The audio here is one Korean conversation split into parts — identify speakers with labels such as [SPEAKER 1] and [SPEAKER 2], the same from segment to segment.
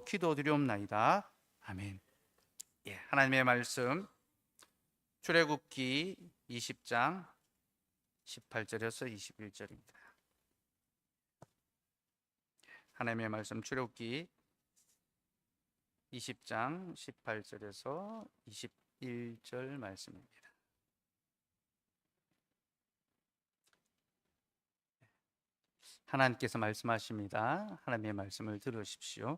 [SPEAKER 1] 기도드리옵나이다. 아멘. 예, 하나님의 말씀 출애굽기 20장 18절에서 21절입니다. 하나님의 말씀 출애굽기 20장 18절에서 21절 말씀입니다. 하나님께서 말씀하십니다. 하나님의 말씀을 들으십시오.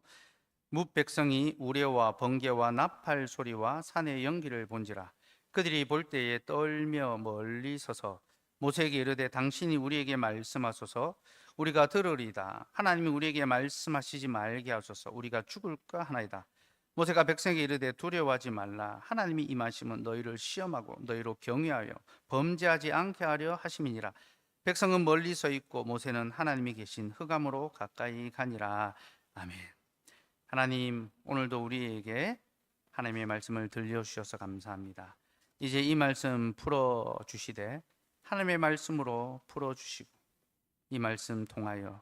[SPEAKER 1] 뭇 백성이 우레와 번개와 나팔 소리와 산의 연기를 본지라. 그들이 볼 때에 떨며 멀리 서서 모세에게 이르되 당신이 우리에게 말씀하소서 우리가 들으리이다. 하나님이 우리에게 말씀하시지 말게 하소서 우리가 죽을까 하나이다. 모세가 백성에게 이르되 두려워하지 말라. 하나님이 임하시면 너희를 시험하고 너희로 경외하여 범죄하지 않게 하려 하심이니라. 백성은 멀리 서 있고 모세는 하나님이 계신 흑암으로 가까이 가니라. 아멘. 하나님, 오늘도 우리에게 하나님의 말씀을 들려주셔서 감사합니다. 이제 이 말씀 풀어주시되 하나님의 말씀으로 풀어주시고 이 말씀 통하여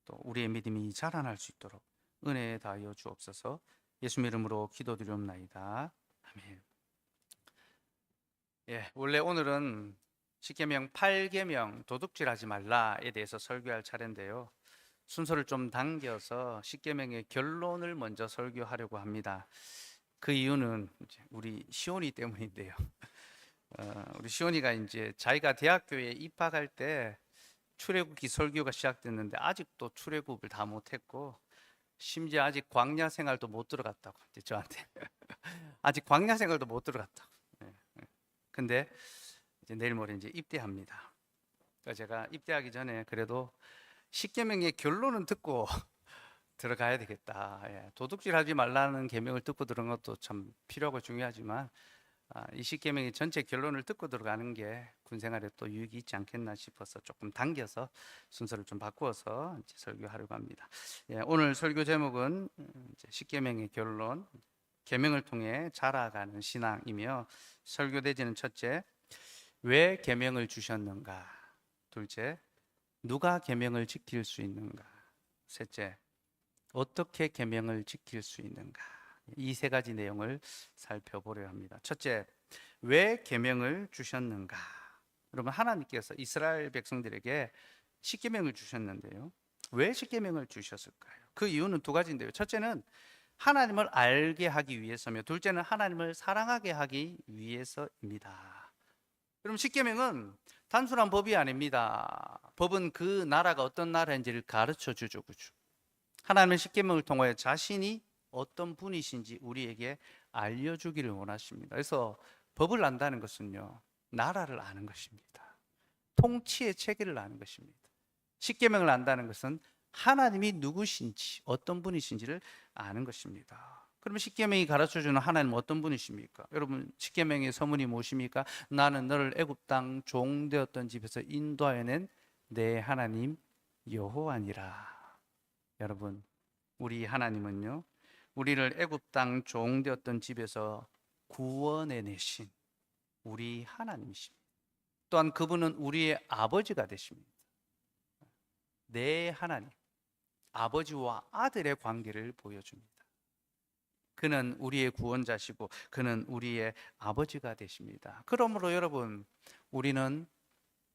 [SPEAKER 1] 또 우리의 믿음이 자라날 수 있도록 은혜 다하여 주옵소서. 예수님 이름으로 기도드리옵나이다. 아멘. 예, 원래 오늘은 십계명 8계명 도둑질하지 말라에 대해서 설교할 차례인데요. 순서를 좀 당겨서 십계명의 결론을 먼저 설교하려고 합니다. 그 이유는 우리 시온이 때문인데요. 우리 시온이가 이제 자기가 대학교에 입학할 때 출애굽기 설교가 시작됐는데 아직도 출애굽을 다 못했고 심지어 아직 광야 생활도 못 들어갔다고 이제 저한테 아직 광야 생활도 못 들어갔다고. 근데 이제 내일 모레 이제 입대합니다. 그러니까 제가 입대하기 전에 그래도 십계명의 결론은 듣고 들어가야 되겠다. 도둑질하지 말라는 계명을 듣고 들어간 것도 참 필요하고 중요하지만 이 십계명의 전체 결론을 듣고 들어가는 게 군생활에 또 유익이 있지 않겠나 싶어서 조금 당겨서 순서를 좀 바꾸어서 이제 설교하려고 합니다. 오늘 설교 제목은 십계명의 결론, 계명을 통해 자라가는 신앙이며 설교 대지는 첫째, 왜 계명을 주셨는가? 둘째, 누가 계명을 지킬 수 있는가? 셋째, 어떻게 계명을 지킬 수 있는가? 이 세 가지 내용을 살펴보려 합니다. 첫째, 왜 계명을 주셨는가? 여러분, 하나님께서 이스라엘 백성들에게 십계명을 주셨는데요. 왜 십계명을 주셨을까요? 그 이유는 두 가지인데요. 첫째는 하나님을 알게 하기 위해서며 둘째는 하나님을 사랑하게 하기 위해서입니다. 그럼 십계명은 단순한 법이 아닙니다. 법은 그 나라가 어떤 나라인지를 가르쳐 주죠. 그죠? 하나님은 십계명을 통하여 자신이 어떤 분이신지 우리에게 알려주기를 원하십니다. 그래서 법을 안다는 것은요, 나라를 아는 것입니다. 통치의 체계를 아는 것입니다. 십계명을 안다는 것은 하나님이 누구신지 어떤 분이신지를 아는 것입니다. 그러면 십계명이 가르쳐주는 하나님은 어떤 분이십니까? 여러분, 십계명의 서문이 무엇입니까? 나는 너를 애굽 땅 종되었던 집에서 인도하여 낸 내 하나님 여호와니라. 여러분, 우리 하나님은요, 우리를 애굽 땅 종되었던 집에서 구원해 내신 우리 하나님이십니다. 또한 그분은 우리의 아버지가 되십니다. 내 하나님, 아버지와 아들의 관계를 보여줍니다. 그는 우리의 구원자시고 그는 우리의 아버지가 되십니다. 그러므로 여러분, 우리는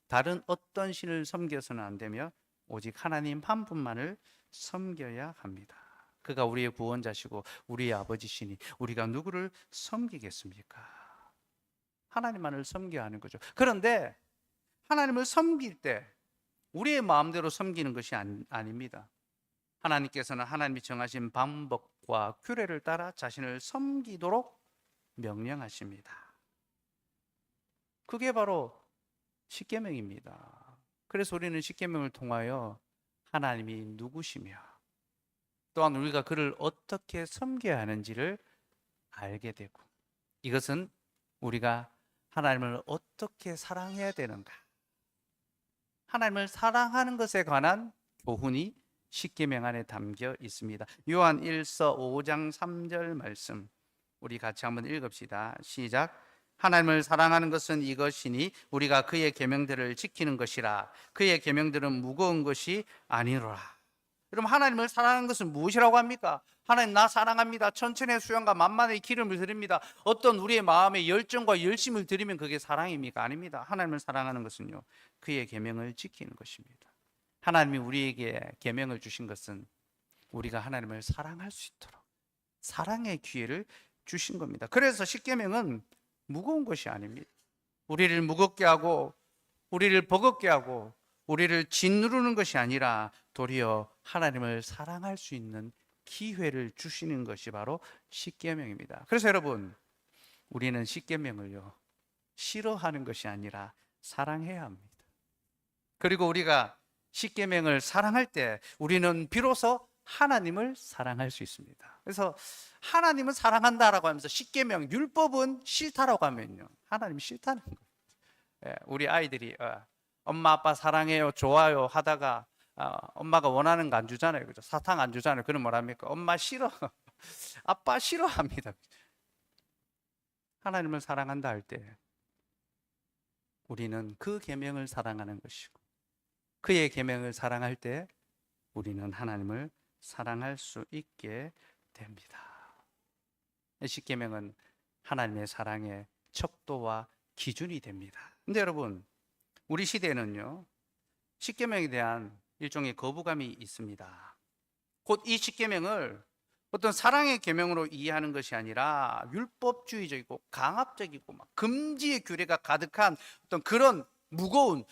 [SPEAKER 1] 다른 어떤 신을 섬겨서는 안 되며 오직 하나님 한 분만을 섬겨야 합니다. 그가 우리의 구원자시고 우리의 아버지시니 우리가 누구를 섬기겠습니까? 하나님만을 섬겨야 하는 거죠. 그런데 하나님을 섬길 때 우리의 마음대로 섬기는 것이 아닙니다. 하나님께서는 하나님이 정하신 방법과 규례를 따라 자신을 섬기도록 명령하십니다. 그게 바로 십계명입니다. 그래서 우리는 십계명을 통하여 하나님이 누구시며 또한 우리가 그를 어떻게 섬겨야 하는지를 알게 되고, 이것은 우리가 하나님을 어떻게 사랑해야 되는가, 하나님을 사랑하는 것에 관한 교훈이 십계명 안에 담겨 있습니다. 요한 1서 5장 3절 말씀 우리 같이 한번 읽읍시다. 시작. 하나님을 사랑하는 것은 이것이니 우리가 그의 계명들을 지키는 것이라. 그의 계명들은 무거운 것이 아니로라. 여러분, 하나님을 사랑하는 것은 무엇이라고 합니까? 하나님 나 사랑합니다. 천천의 수양과 만만의 기름을 드립니다. 어떤 우리의 마음에 열정과 열심을 드리면 그게 사랑입니까? 아닙니다. 하나님을 사랑하는 것은요, 그의 계명을 지키는 것입니다. 하나님이 우리에게 계명을 주신 것은 우리가 하나님을 사랑할 수 있도록 사랑의 기회를 주신 겁니다. 그래서 십계명은 무거운 것이 아닙니다. 우리를 무겁게 하고 우리를 버겁게 하고 우리를 짓누르는 것이 아니라 도리어 하나님을 사랑할 수 있는 기회를 주시는 것이 바로 십계명입니다. 그래서 여러분, 우리는 십계명을요, 싫어하는 것이 아니라 사랑해야 합니다. 그리고 우리가 십계명을 사랑할 때 우리는 비로소 하나님을 사랑할 수 있습니다. 그래서 하나님은 사랑한다라고 하면서 십계명, 율법은 싫다라고 하면요, 하나님 싫다는 거예요. 우리 아이들이 엄마 아빠 사랑해요 좋아요 하다가 엄마가 원하는 거 안 주잖아요, 그죠? 사탕 안 주잖아요. 그럼 뭐랍니까? 엄마 싫어 아빠 싫어합니다. 하나님을 사랑한다 할 때 우리는 그 계명을 사랑하는 것이고, 그의 계명을 사랑할 때 우리는 하나님을 사랑할 수 있게 됩니다. 십계명은 하나님의 사랑의 척도와 기준이 됩니다. 근데 여러분, 우리 시대에는요, 십계명에 대한 일종의 거부감이 있습니다. 곧 이 십계명을 어떤 사랑의 계명으로 이해하는 것이 아니라 율법주의적이고 강압적이고 막 금지의 규례가 가득한 어떤 그런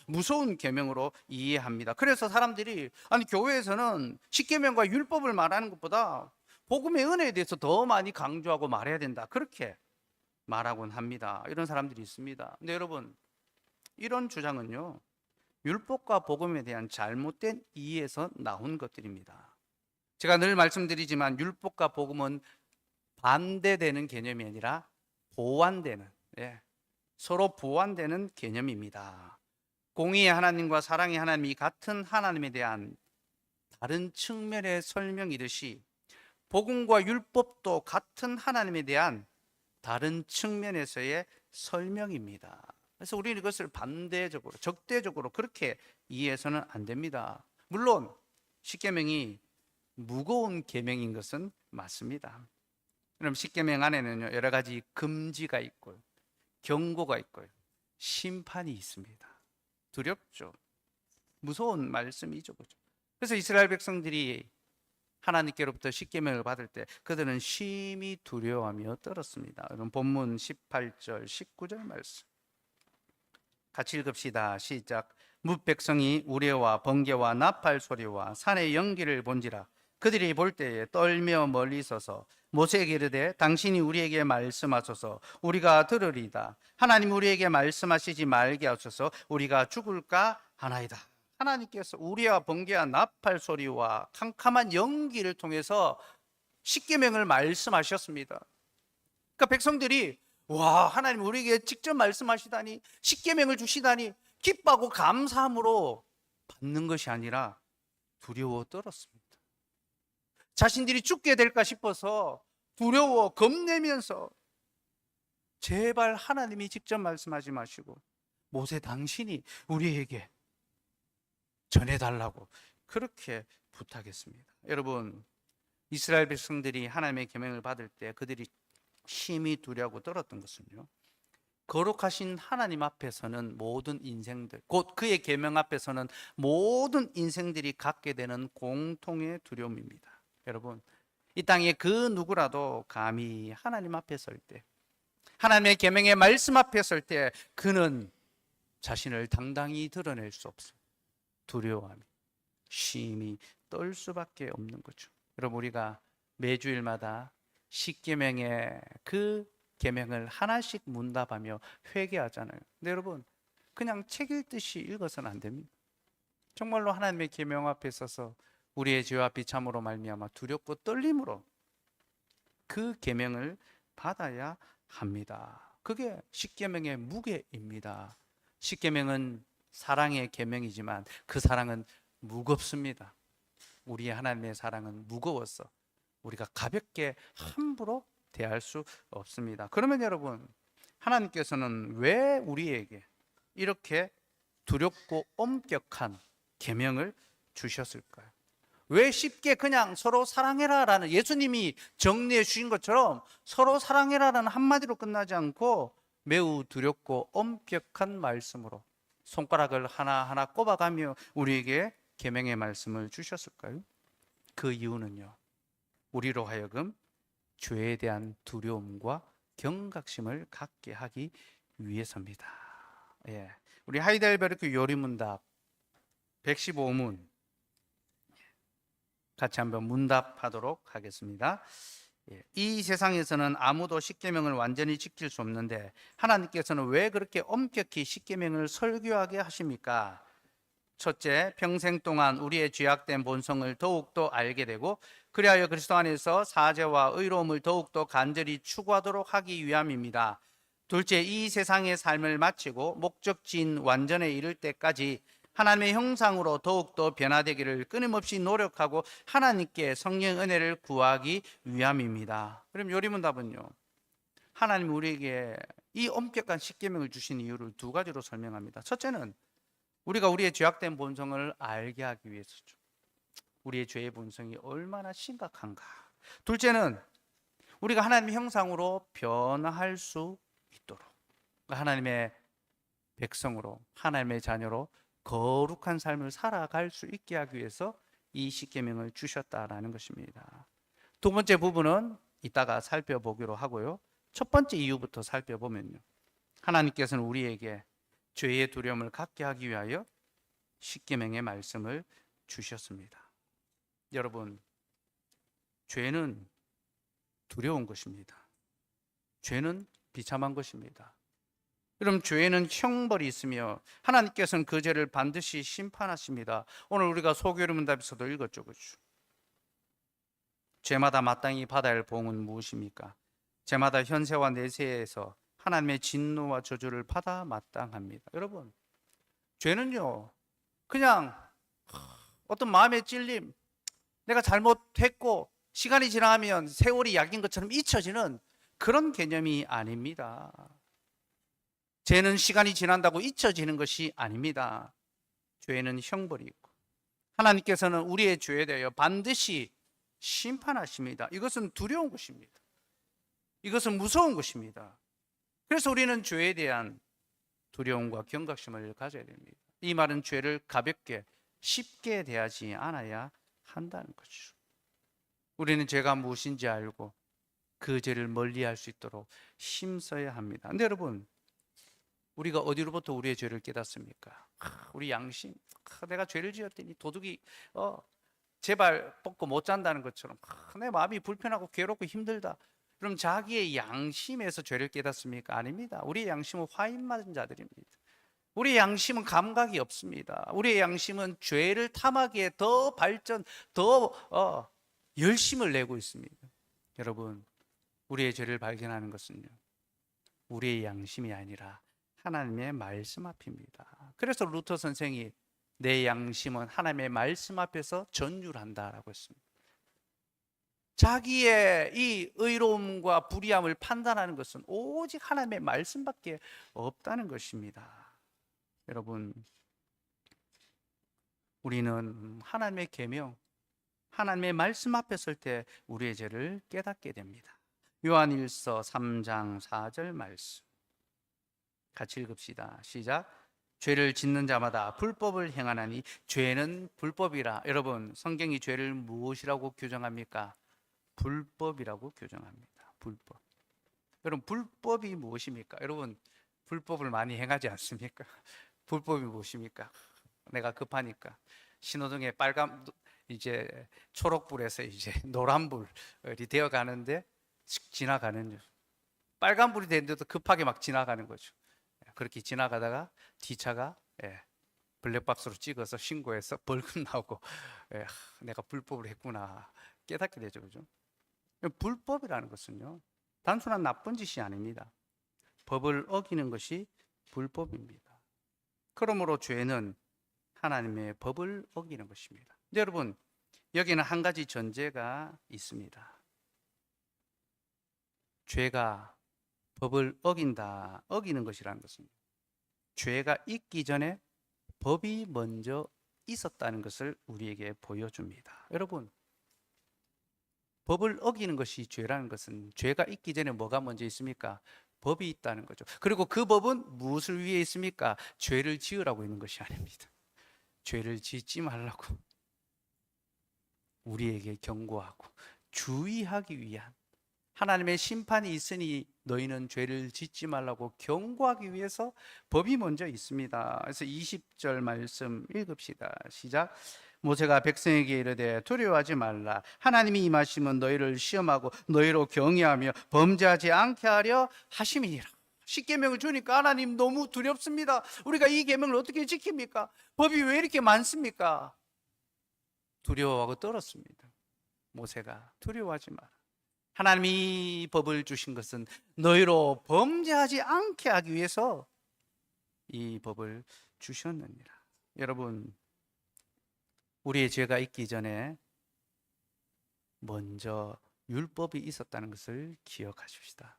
[SPEAKER 1] 무서운 계명으로 이해합니다. 그래서 사람들이 아니 교회에서는 십계명과 율법을 말하는 것보다 복음의 은혜에 대해서 더 많이 강조하고 말해야 된다, 그렇게 말하곤 합니다. 이런 사람들이 있습니다. 근데 여러분, 이런 주장은요, 율법과 복음에 대한 잘못된 이해에서 나온 것들입니다. 제가 늘 말씀드리지만 율법과 복음은 반대되는 개념이 아니라 보완되는, 서로 보완되는 개념입니다. 공의의 하나님과 사랑의 하나님이 같은 하나님에 대한 다른 측면의 설명이듯이 복음과 율법도 같은 하나님에 대한 다른 측면에서의 설명입니다. 그래서 우리는 이것을 반대적으로, 적대적으로 그렇게 이해해서는 안 됩니다. 물론 십계명이 무거운 계명인 것은 맞습니다. 그럼 십계명 안에는요, 여러 가지 금지가 있고요, 경고가 있고요, 심판이 있습니다. 두렵죠. 무서운 말씀이죠, 그죠? 그래서 이스라엘 백성들이 하나님께로부터 십계명을 받을 때 그들은 심히 두려워하며 떨었습니다. 여러분, 본문 18절, 19절 말씀 같이 읽읍시다. 시작. 뭇 백성이 우레와 번개와 나팔 소리와 산의 연기를 본지라 그들이 볼 때에 떨며 멀리 서서 모세에게 이르되 당신이 우리에게 말씀하소서 우리가 들으리이다. 하나님 우리에게 말씀하시지 말게 하소서 우리가 죽을까 하나이다. 하나님께서 우리와 번개와 나팔 소리와 캄캄한 연기를 통해서 십계명을 말씀하셨습니다. 그러니까 백성들이 와, 하나님 우리에게 직접 말씀하시다니, 십계명을 주시다니 기뻐하고 감사함으로 받는 것이 아니라 두려워 떨었습니다. 자신들이 죽게 될까 싶어서 두려워 겁내면서 제발 하나님이 직접 말씀하지 마시고 모세 당신이 우리에게 전해달라고 그렇게 부탁했습니다. 여러분, 이스라엘 백성들이 하나님의 계명을 받을 때 그들이 심히 두려워하고 떨었던 것은요, 거룩하신 하나님 앞에서는 모든 인생들, 곧 그의 계명 앞에서는 모든 인생들이 갖게 되는 공통의 두려움입니다. 여러분, 이 땅에 그 누구라도 감히 하나님 앞에 설 때, 하나님의 계명의 말씀 앞에 설 때 그는 자신을 당당히 드러낼 수 없습니다. 두려워하며 심히 떨 수밖에 없는 거죠. 여러분, 우리가 매주일마다 십계명의 그 계명을 하나씩 문답하며 회개하잖아요. 근데 여러분, 그냥 책 읽듯이 읽어서는 안 됩니다. 정말로 하나님의 계명 앞에 서서 우리의 죄와 비참으로 말미암아 두렵고 떨림으로 그 계명을 받아야 합니다. 그게 십계명의 무게입니다. 십계명은 사랑의 계명이지만 그 사랑은 무겁습니다. 우리의 하나님의 사랑은 무거워서 우리가 가볍게 함부로 대할 수 없습니다. 그러면 여러분, 하나님께서는 왜 우리에게 이렇게 두렵고 엄격한 계명을 주셨을까요? 왜 쉽게 그냥 서로 사랑해라라는, 예수님이 정리해 주신 것처럼 서로 사랑해라라는 한마디로 끝나지 않고 매우 두렵고 엄격한 말씀으로 손가락을 하나하나 꼽아가며 우리에게 계명의 말씀을 주셨을까요? 그 이유는요, 우리로 하여금 죄에 대한 두려움과 경각심을 갖게 하기 위해서입니다. 예. 우리 하이델베르크 요리문답 115문 같이 한번 문답하도록 하겠습니다. 예. 이 세상에서는 아무도 십계명을 완전히 지킬 수 없는데 하나님께서는 왜 그렇게 엄격히 십계명을 설교하게 하십니까? 첫째, 평생 동안 우리의 죄악된 본성을 더욱더 알게 되고 그리하여 그리스도 안에서 사죄와 의로움을 더욱더 간절히 추구하도록 하기 위함입니다. 둘째, 이 세상의 삶을 마치고 목적지인 완전에 이를 때까지 하나님의 형상으로 더욱더 변화되기를 끊임없이 노력하고 하나님께 성령 은혜를 구하기 위함입니다. 그럼 요리문답은요, 하나님 우리에게 이 엄격한 십계명을 주신 이유를 두 가지로 설명합니다. 첫째는 우리가 우리의 죄악된 본성을 알게 하기 위해서죠. 우리의 죄의 본성이 얼마나 심각한가. 둘째는 우리가 하나님의 형상으로 변화할 수 있도록, 하나님의 백성으로, 하나님의 자녀로 거룩한 삶을 살아갈 수 있게 하기 위해서 이 십계명을 주셨다라는 것입니다. 두 번째 부분은 이따가 살펴보기로 하고요. 첫 번째 이유부터 살펴보면요, 하나님께서는 우리에게 죄의 두려움을 갖게 하기 위하여 십계명의 말씀을 주셨습니다. 여러분, 죄는 두려운 것입니다. 죄는 비참한 것입니다. 여러분, 죄에는 형벌이 있으며 하나님께서는 그 죄를 반드시 심판하십니다. 오늘 우리가 소교리문답에서도 읽었죠, 그렇죠? 죄마다 마땅히 받아야 할 봉은 무엇입니까? 죄마다 현세와 내세에서 하나님의 진노와 저주를 받아 마땅합니다. 여러분, 죄는요, 그냥 어떤 마음의 찔림, 내가 잘못했고 시간이 지나면 세월이 약인 것처럼 잊혀지는 그런 개념이 아닙니다. 죄는 시간이 지난다고 잊혀지는 것이 아닙니다. 죄는 형벌이 있고 하나님께서는 우리의 죄에 대하여 반드시 심판하십니다. 이것은 두려운 것입니다. 이것은 무서운 것입니다. 그래서 우리는 죄에 대한 두려움과 경각심을 가져야 됩니다. 이 말은 죄를 가볍게 쉽게 대하지 않아야 한다는 거죠. 우리는 죄가 무엇인지 알고 그 죄를 멀리할 수 있도록 힘써야 합니다. 근데 여러분, 우리가 어디로부터 우리의 죄를 깨닫습니까? 우리 양심. 내가 죄를 지었더니 도둑이 제발 뻗고 못 잔다는 것처럼 내 마음이 불편하고 괴롭고 힘들다. 그럼 자기의 양심에서 죄를 깨닫습니까? 아닙니다. 우리의 양심은 화인 맞은 자들입니다. 우리의 양심은 감각이 없습니다. 우리의 양심은 죄를 탐하기에 더 발전, 더 열심을 내고 있습니다. 여러분, 우리의 죄를 발견하는 것은요, 우리의 양심이 아니라 하나님의 말씀 앞입니다. 그래서 루터 선생이 내 양심은 하나님의 말씀 앞에서 전율한다라고 했습니다. 자기의 이 의로움과 불의함을 판단하는 것은 오직 하나님의 말씀밖에 없다는 것입니다. 여러분, 우리는 하나님의 계명, 하나님의 말씀 앞에 설 때 우리의 죄를 깨닫게 됩니다. 요한일서 3장 4절 말씀 같이 읽읍시다. 시작. 죄를 짓는 자마다 불법을 행하나니 죄는 불법이라. 여러분, 성경이 죄를 무엇이라고 규정합니까? 불법이라고 규정합니다. 불법. 여러분, 불법이 무엇입니까? 여러분, 불법을 많이 행하지 않습니까? 불법이 무엇입니까? 내가 급하니까 신호등에 이제 초록불에서 이제 노란불이 되어 가는데 지나가는, 빨간불이 되는데도 급하게 막 지나가는 거죠. 그렇게 지나가다가 뒷차가 블랙박스로 찍어서 신고해서 벌금 나오고 내가 불법을 했구나 깨닫게 되죠. 그죠? 불법이라는 것은요, 단순한 나쁜 짓이 아닙니다. 법을 어기는 것이 불법입니다. 그러므로 죄는 하나님의 법을 어기는 것입니다. 근데 여러분, 여기는 한 가지 전제가 있습니다. 죄가 법을 어기는 것이라는 것은 죄가 있기 전에 법이 먼저 있었다는 것을 우리에게 보여줍니다. 여러분, 법을 어기는 것이 죄라는 것은 죄가 있기 전에 뭐가 먼저 있습니까? 법이 있다는 거죠. 그리고 그 법은 무엇을 위해 있습니까? 죄를 지으라고 있는 것이 아닙니다. 죄를 짓지 말라고 우리에게 경고하고 주의하기 위한, 하나님의 심판이 있으니 너희는 죄를 짓지 말라고 경고하기 위해서 법이 먼저 있습니다. 그래서 20절 말씀 읽읍시다. 시작. 모세가 백성에게 이르되 두려워하지 말라. 하나님이 임하시면 너희를 시험하고 너희로 경외하며 범죄하지 않게 하려 하심이니라. 십계명을 주니까 하나님 너무 두렵습니다. 우리가 이 계명을 어떻게 지킵니까? 법이 왜 이렇게 많습니까? 두려워하고 떨었습니다. 모세가 두려워하지 마라. 하나님이 법을 주신 것은 너희로 범죄하지 않게 하기 위해서 이 법을 주셨느니라. 여러분, 우리의 죄가 있기 전에 먼저 율법이 있었다는 것을 기억하십시다.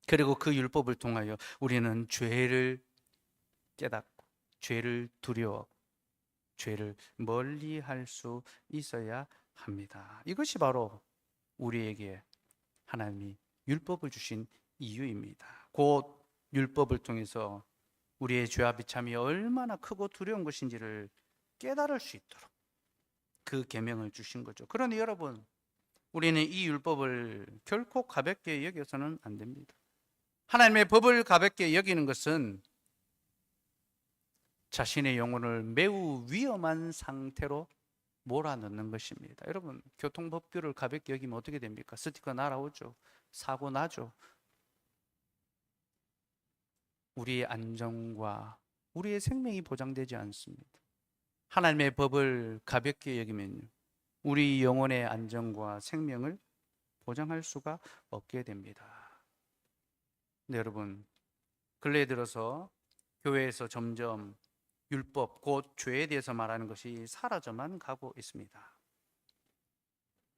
[SPEAKER 1] 그리고 그 율법을 통하여 우리는 죄를 깨닫고 죄를 두려워하고 죄를 멀리할 수 있어야 합니다. 이것이 바로 우리에게 하나님이 율법을 주신 이유입니다. 곧 율법을 통해서 우리의 죄와 비참이 얼마나 크고 두려운 것인지를 깨달을 수 있도록 그 계명을 주신 거죠. 그러니 여러분, 우리는 이 율법을 결코 가볍게 여겨서는 안 됩니다. 하나님의 법을 가볍게 여기는 것은 자신의 영혼을 매우 위험한 상태로 몰아넣는 것입니다. 여러분, 교통법규를 가볍게 여기면 어떻게 됩니까? 스티커 날아오죠. 사고 나죠. 우리의 안전과 우리의 생명이 보장되지 않습니다. 하나님의 법을 가볍게 여기면요, 우리 영혼의 안전과 생명을 보장할 수가 없게 됩니다. 네, 여러분, 근래에 들어서 교회에서 점점 율법, 곧 죄에 대해서 말하는 것이 사라져만 가고 있습니다.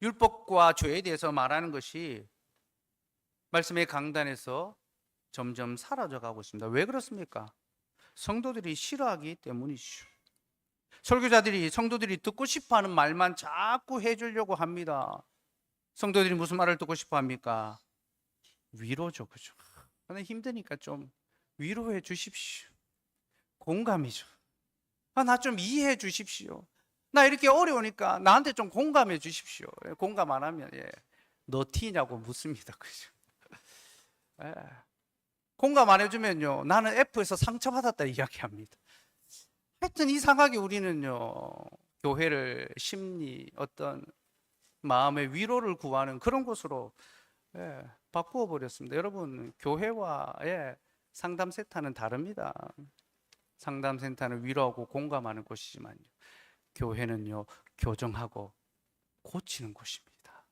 [SPEAKER 1] 율법과 죄에 대해서 말하는 것이 말씀의 강단에서 점점 사라져 가고 있습니다. 왜 그렇습니까? 성도들이 싫어하기 때문이죠. 설교자들이 성도들이 듣고 싶어하는 말만 자꾸 해주려고 합니다. 성도들이 무슨 말을 듣고 싶어 합니까? 위로죠, 그죠? 근데 힘드니까 좀 위로해 주십시오. 공감이죠. 나 좀 이해해 주십시오. 나 이렇게 어려우니까 나한테 좀 공감해 주십시오. 공감 안 하면 너 티냐고 묻습니다, 그죠? 공감 안 해주면요, 나는 F에서 상처받았다 이야기합니다. 하여튼 이상하게 우리는요, 교회를 심리, 어떤 마음의 위로를 구하는 그런 곳으로 바꾸어 버렸습니다. 여러분, 교회와의 상담센터는 다릅니다. 상담센터는 위로하고 공감하는 곳이지만요, 교회는요, 교정하고 고치는 곳입니다.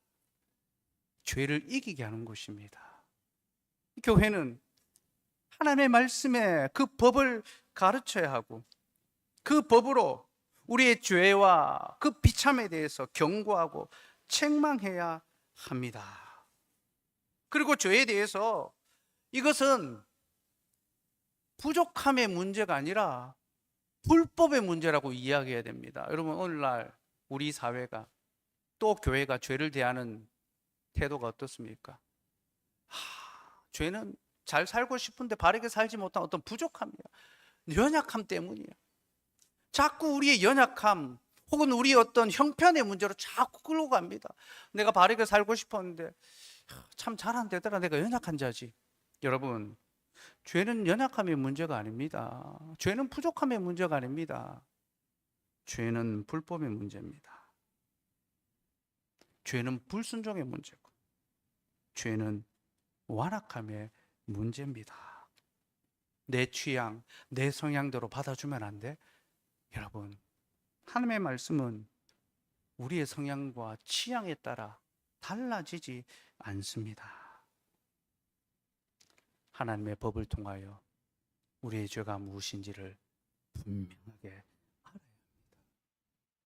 [SPEAKER 1] 죄를 이기게 하는 곳입니다. 교회는 하나님의 말씀에 그 법을 가르쳐야 하고 그 법으로 우리의 죄와 그 비참에 대해서 경고하고 책망해야 합니다. 그리고 죄에 대해서 이것은 부족함의 문제가 아니라 불법의 문제라고 이야기해야 됩니다. 여러분, 오늘날 우리 사회가 또 교회가 죄를 대하는 태도가 어떻습니까? 죄는 잘 살고 싶은데 바르게 살지 못한 어떤 부족함이야, 연약함 때문이야. 자꾸 우리의 연약함 혹은 우리의 어떤 형편의 문제로 자꾸 끌고 갑니다. 내가 바르게 살고 싶었는데 참 잘 안 되더라, 내가 연약한 자지. 여러분, 죄는 연약함의 문제가 아닙니다. 죄는 부족함의 문제가 아닙니다. 죄는 불법의 문제입니다. 죄는 불순종의 문제고 죄는 완악함의 문제입니다. 내 취향, 내 성향대로 받아주면 안 돼? 여러분, 하나님의 말씀은 우리의 성향과 취향에 따라 달라지지 않습니다. 하나님의 법을 통하여 우리의 죄가 무엇인지를 분명하게 알아야 합니다.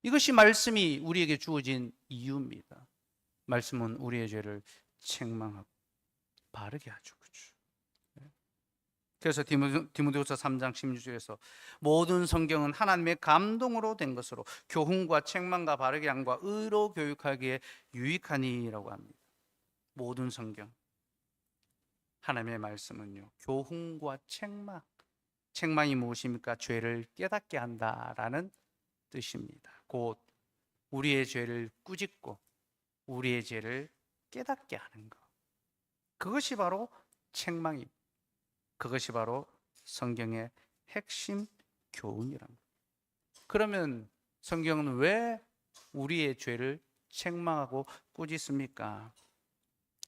[SPEAKER 1] 이것이 말씀이 우리에게 주어진 이유입니다. 말씀은 우리의 죄를 책망하고 바르게 하죠. 그렇죠? 그래서 디모데후서 3장 16절에서 모든 성경은 하나님의 감동으로 된 것으로 교훈과 책망과 바르게 함과 의로 교육하기에 유익하니라고 합니다. 모든 성경, 하나님의 말씀은요, 교훈과 책망, 책망이 무엇입니까? 죄를 깨닫게 한다라는 뜻입니다. 곧 우리의 죄를 꾸짖고 우리의 죄를 깨닫게 하는 것, 그것이 바로 책망입니다. 그것이 바로 성경의 핵심 교훈이랍니다. 그러면 성경은 왜 우리의 죄를 책망하고 꾸짖습니까?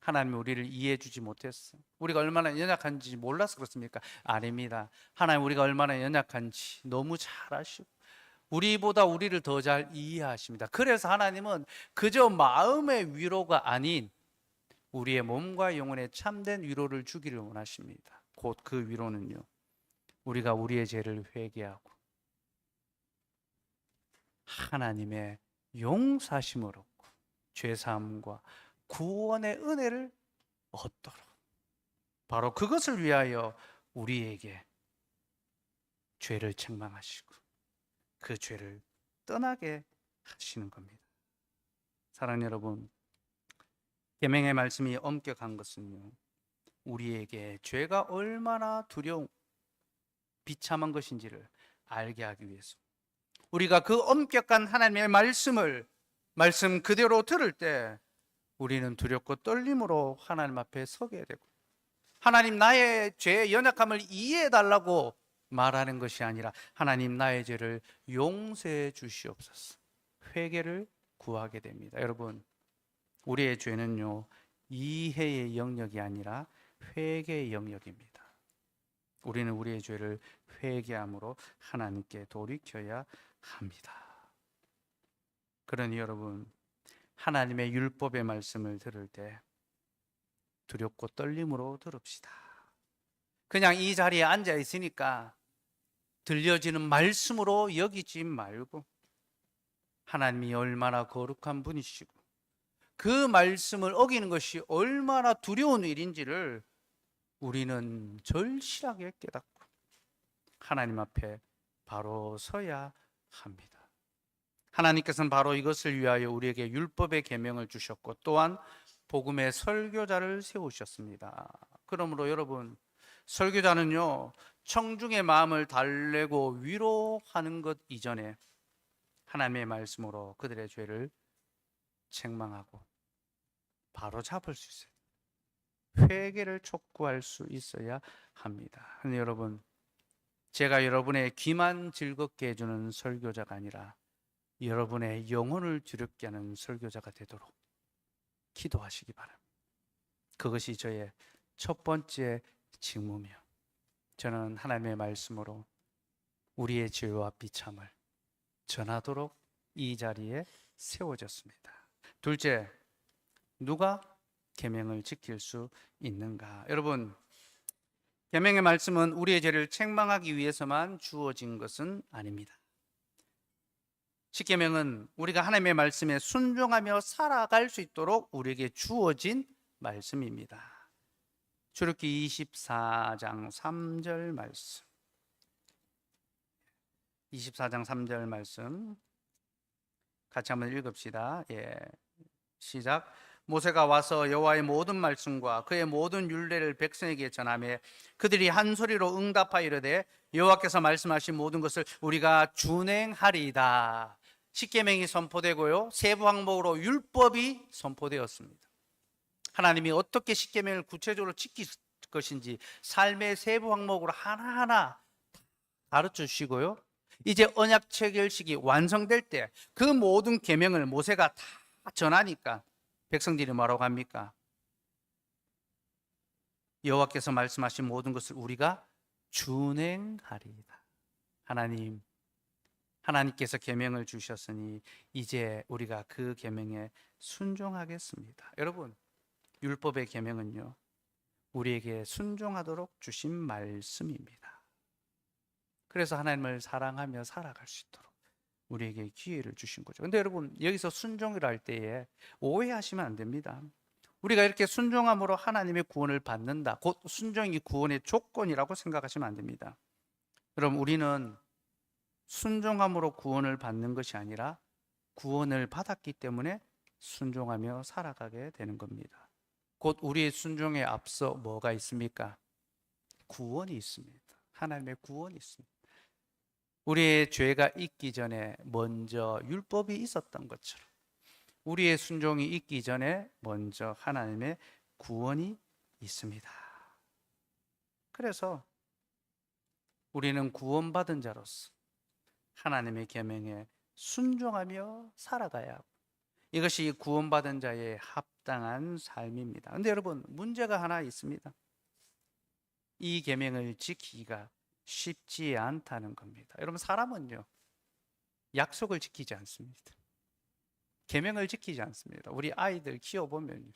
[SPEAKER 1] 하나님이 우리를 이해해 주지 못했어. 우리가 얼마나 연약한지 몰라서 그렇습니까? 아닙니다. 하나님 우리가 얼마나 연약한지 너무 잘 아시고 우리보다 우리를 더 잘 이해하십니다. 그래서 하나님은 그저 마음의 위로가 아닌 우리의 몸과 영혼에 참된 위로를 주기를 원하십니다. 곧 그 위로는요, 우리가 우리의 죄를 회개하고 하나님의 용서하심을 얻고 죄사함과 구원의 은혜를 얻도록, 바로 그것을 위하여 우리에게 죄를 책망하시고 그 죄를 떠나게 하시는 겁니다. 사랑하는 여러분, 계명의 말씀이 엄격한 것은요, 우리에게 죄가 얼마나 두려운 비참한 것인지를 알게 하기 위해서, 우리가 그 엄격한 하나님의 말씀 그대로 들을 때 우리는 두렵고 떨림으로 하나님 앞에 서게 되고, 하나님 나의 죄의 연약함을 이해해 달라고 말하는 것이 아니라 하나님 나의 죄를 용서해 주시옵소서, 회개를 구하게 됩니다. 여러분, 우리의 죄는요, 이해의 영역이 아니라 회개의 영역입니다. 우리는 우리의 죄를 회개함으로 하나님께 돌이켜야 합니다. 그러니 여러분, 하나님의 율법의 말씀을 들을 때 두렵고 떨림으로 들읍시다. 그냥 이 자리에 앉아 있으니까 들려지는 말씀으로 여기지 말고, 하나님이 얼마나 거룩한 분이시고 그 말씀을 어기는 것이 얼마나 두려운 일인지를 우리는 절실하게 깨닫고 하나님 앞에 바로 서야 합니다. 하나님께서는 바로 이것을 위하여 우리에게 율법의 계명을 주셨고 또한 복음의 설교자를 세우셨습니다. 그러므로 여러분, 설교자는요, 청중의 마음을 달래고 위로하는 것 이전에 하나님의 말씀으로 그들의 죄를 책망하고 바로 잡을 수 있어요. 회개를 촉구할 수 있어야 합니다. 근데 여러분, 제가 여러분의 귀만 즐겁게 해주는 설교자가 아니라 여러분의 영혼을 두렵게 하는 설교자가 되도록 기도하시기 바랍니다. 그것이 저의 첫 번째 직무며, 저는 하나님의 말씀으로 우리의 죄와 비참을 전하도록 이 자리에 세워졌습니다. 둘째, 누가 계명을 지킬 수 있는가? 여러분, 계명의 말씀은 우리의 죄를 책망하기 위해서만 주어진 것은 아닙니다. 십계명은 우리가 하나님의 말씀에 순종하며 살아갈 수 있도록 우리에게 주어진 말씀입니다. 출애굽기 24장 3절 말씀, 24장 3절 말씀 같이 한번 읽읍시다. 시작. 모세가 와서 여호와의 모든 말씀과 그의 모든 율례를 백성에게 전하며 그들이 한 소리로 응답하여 이르되 여호와께서 말씀하신 모든 것을 우리가 준행하리이다. 십계명이 선포되고요, 세부 항목으로 율법이 선포되었습니다. 하나님이 어떻게 십계명을 구체적으로 지킬 것인지 삶의 세부 항목으로 하나하나 가르쳐 주시고요, 이제 언약 체결식이 완성될 때 그 모든 계명을 모세가 다 전하니까 백성들이 뭐라고 합니까? 여호와께서 말씀하신 모든 것을 우리가 준행하리이다. 하나님께서 계명을 주셨으니 이제 우리가 그 계명에 순종하겠습니다. 여러분, 율법의 계명은요, 우리에게 순종하도록 주신 말씀입니다. 그래서 하나님을 사랑하며 살아갈 수 있도록 우리에게 기회를 주신 거죠. 근데 여러분, 여기서 순종이라 할 때에 오해하시면 안 됩니다. 우리가 이렇게 순종함으로 하나님의 구원을 받는다. 곧 순종이 구원의 조건이라고 생각하시면 안 됩니다. 그럼 우리는 순종함으로 구원을 받는 것이 아니라 구원을 받았기 때문에 순종하며 살아가게 되는 겁니다. 곧 우리의 순종에 앞서 뭐가 있습니까? 구원이 있습니다. 하나님의 구원이 있습니다. 우리의 죄가 있기 전에 먼저 율법이 있었던 것처럼 우리의 순종이 있기 전에 먼저 하나님의 구원이 있습니다. 그래서 우리는 구원받은 자로서 하나님의 계명에 순종하며 살아가야 하고, 이것이 구원받은 자의 합당한 삶입니다. 근데 여러분, 문제가 하나 있습니다. 이 계명을 지키기가 쉽지 않다는 겁니다. 여러분, 사람은요, 약속을 지키지 않습니다. 계명을 지키지 않습니다. 우리 아이들 키워보면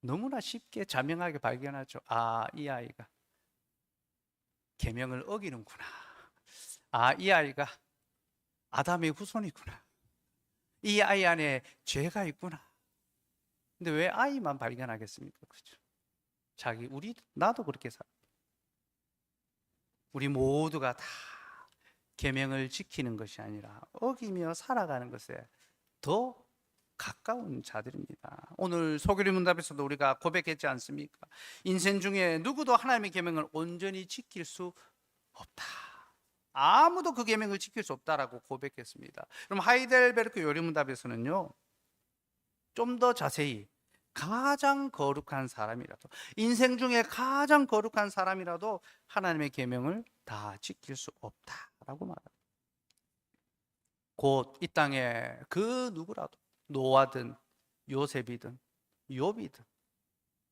[SPEAKER 1] 너무나 쉽게 자명하게 발견하죠. 아, 이 아이가 계명을 어기는구나. 아, 이 아이가 아담의 후손이구나. 이 아이 안에 죄가 있구나. 근데 왜 아이만 발견하겠습니까? 그렇죠? 나도 그렇게 살아. 우리 모두가 다 계명을 지키는 것이 아니라 어기며 살아가는 것에 더 가까운 자들입니다. 오늘 소규리 문답에서도 우리가 고백했지 않습니까? 인생 중에 누구도 하나님의 계명을 온전히 지킬 수 없다. 아무도 그 계명을 지킬 수 없다라고 고백했습니다. 그럼 하이델베르크 요리문답에서는요, 좀 더 자세히 가장 거룩한 사람이라도, 인생 중에 가장 거룩한 사람이라도 하나님의 계명을 다 지킬 수 없다라고 말합니다. 곧 이 땅에 그 누구라도, 노아든 요셉이든 욥이든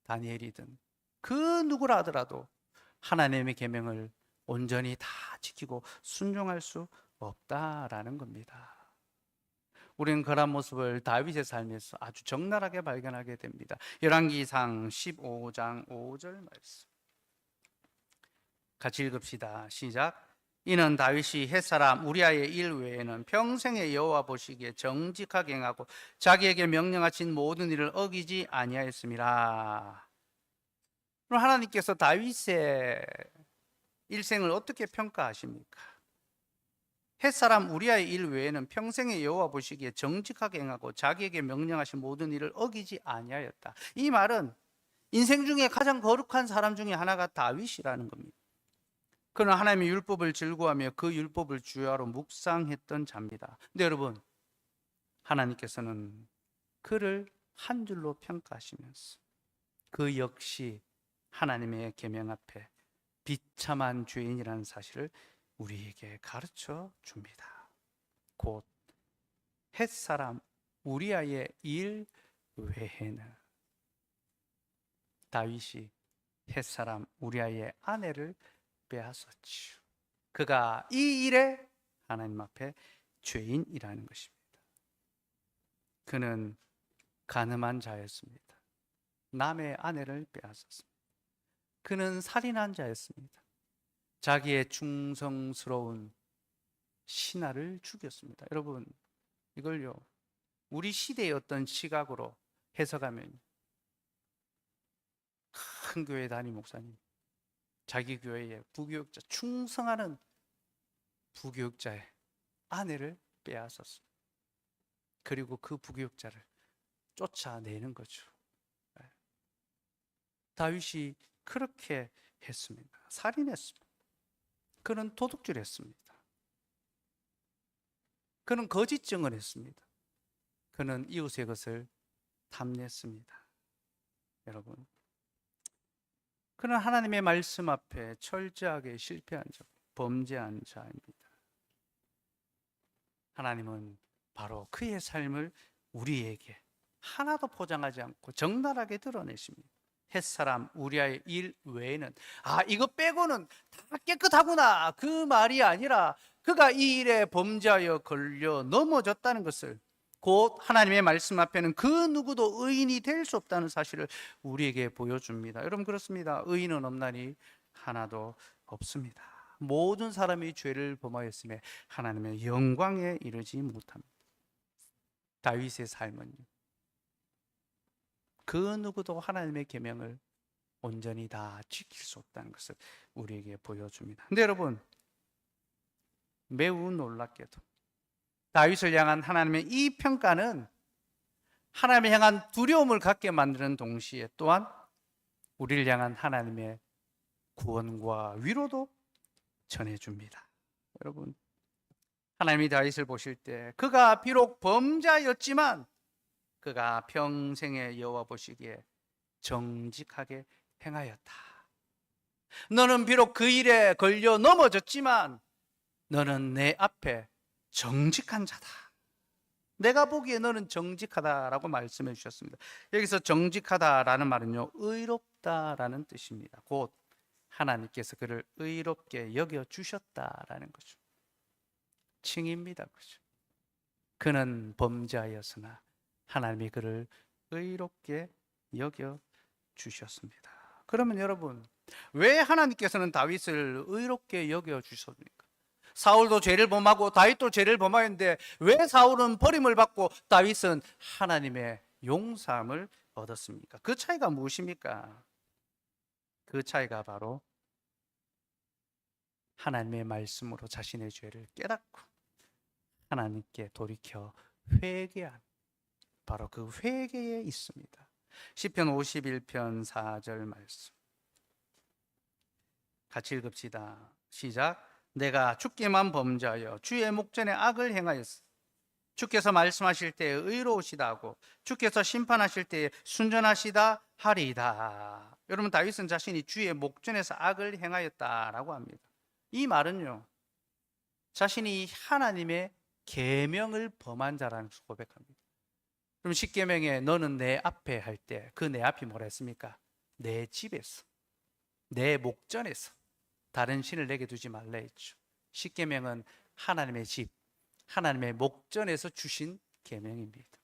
[SPEAKER 1] 다니엘이든 그 누구라 하더라도 하나님의 계명을 온전히 다 지키고 순종할 수 없다라는 겁니다. 우리는 그런 모습을 다윗의 삶에서 아주 적나라하게 발견하게 됩니다. 열왕기상 15장 5절 말씀 같이 읽읍시다. 시작. 이는 다윗이 햇사람 우리아의 일 외에는 평생에 여호와 보시기에 정직하게 행하고 자기에게 명령하신 모든 일을 어기지 아니하였습니다. 그럼 하나님께서 다윗의 일생을 어떻게 평가하십니까? 햇사람 우리아의 일 외에는 평생에 여호와 보시기에 정직하게 행하고 자기에게 명령하신 모든 일을 어기지 아니하였다. 이 말은 인생 중에 가장 거룩한 사람 중에 하나가 다윗이라는 겁니다. 그는 하나님의 율법을 즐거워하며 그 율법을 주야로 묵상했던 자입니다. 근데 여러분, 하나님께서는 그를 한 줄로 평가하시면서 그 역시 하나님의 계명 앞에 비참한 죄인이라는 사실을 우리에게 가르쳐 줍니다. 곧 햇사람 우리아의 일 외에는 다윗이 햇사람 우리아의 아내를 빼앗았지요. 그가 이 일에 하나님 앞에 죄인이라는 것입니다. 그는 간음한 자였습니다. 남의 아내를 빼앗았습니다. 그는 살인한 자였습니다. 자기의 충성스러운 신하를 죽였습니다. 여러분, 이걸요, 우리 시대의 어떤 시각으로 해석하면 큰 교회 담임 목사님, 자기 교회의 부교육자, 충성하는 부교육자의 아내를 빼앗았습니다. 그리고 그 부교육자를 쫓아내는 거죠. 다윗이 그렇게 했습니다. 살인했습니다. 그는 도둑질했습니다. 그는 거짓 증언했습니다. 그는 이웃의 것을 탐냈습니다. 여러분, 그는 하나님의 말씀 앞에 철저하게 실패한 자, 범죄한 자입니다. 하나님은 바로 그의 삶을 우리에게 하나도 포장하지 않고 적나라하게 드러내십니다. 햇사람 우리아의 일 외에는, 아, 이거 빼고는 다 깨끗하구나, 그 말이 아니라 그가 이 일에 범죄하여 걸려 넘어졌다는 것을, 곧 하나님의 말씀 앞에는 그 누구도 의인이 될 수 없다는 사실을 우리에게 보여줍니다. 여러분, 그렇습니다. 의인은 없나니 하나도 없습니다. 모든 사람이 죄를 범하였음에 하나님의 영광에 이르지 못합니다. 다윗의 삶은요, 그 누구도 하나님의 계명을 온전히 다 지킬 수 없다는 것을 우리에게 보여줍니다. 근데 여러분, 매우 놀랍게도 다윗을 향한 하나님의 이 평가는 하나님을 향한 두려움을 갖게 만드는 동시에 또한 우리를 향한 하나님의 구원과 위로도 전해줍니다. 여러분, 하나님이 다윗을 보실 때 그가 비록 범자였지만 그가 평생에 여호와 보시기에 정직하게 행하였다. 너는 비록 그 일에 걸려 넘어졌지만 너는 내 앞에 정직한 자다. 내가 보기에 너는 정직하다라고 말씀해 주셨습니다. 여기서 정직하다라는 말은요, 의롭다라는 뜻입니다. 곧 하나님께서 그를 의롭게 여겨 주셨다라는 거죠. 칭입니다. 그죠? 그는 범자였으나 하나님이 그를 의롭게 여겨 주셨습니다. 그러면 여러분, 왜 하나님께서는 다윗을 의롭게 여겨 주셨습니까? 사울도 죄를 범하고 다윗도 죄를 범하였는데 왜 사울은 버림을 받고 다윗은 하나님의 용서함을 얻었습니까? 그 차이가 무엇입니까? 그 차이가 바로 하나님의 말씀으로 자신의 죄를 깨닫고 하나님께 돌이켜 회개한, 바로 그 회개에 있습니다. 시편 51편 4절 말씀 같이 읽읍시다. 시작. 내가 주께만 범죄하여 주의 목전에 악을 행하였으니 주께서 말씀하실 때에 의로우시다 하고 주께서 심판하실 때에 순전하시다 하리이다. 여러분, 다윗은 자신이 주의 목전에서 악을 행하였다라고 합니다. 이 말은요, 자신이 하나님의 계명을 범한 자라는 것을 고백합니다. 그럼 십계명에 너는 내 앞에 할 때 그 내 앞이 뭐라 했습니까? 내 집에서, 내 목전에서 다른 신을 내게 두지 말라 했죠. 십계명은 하나님의 집, 하나님의 목전에서 주신 계명입니다.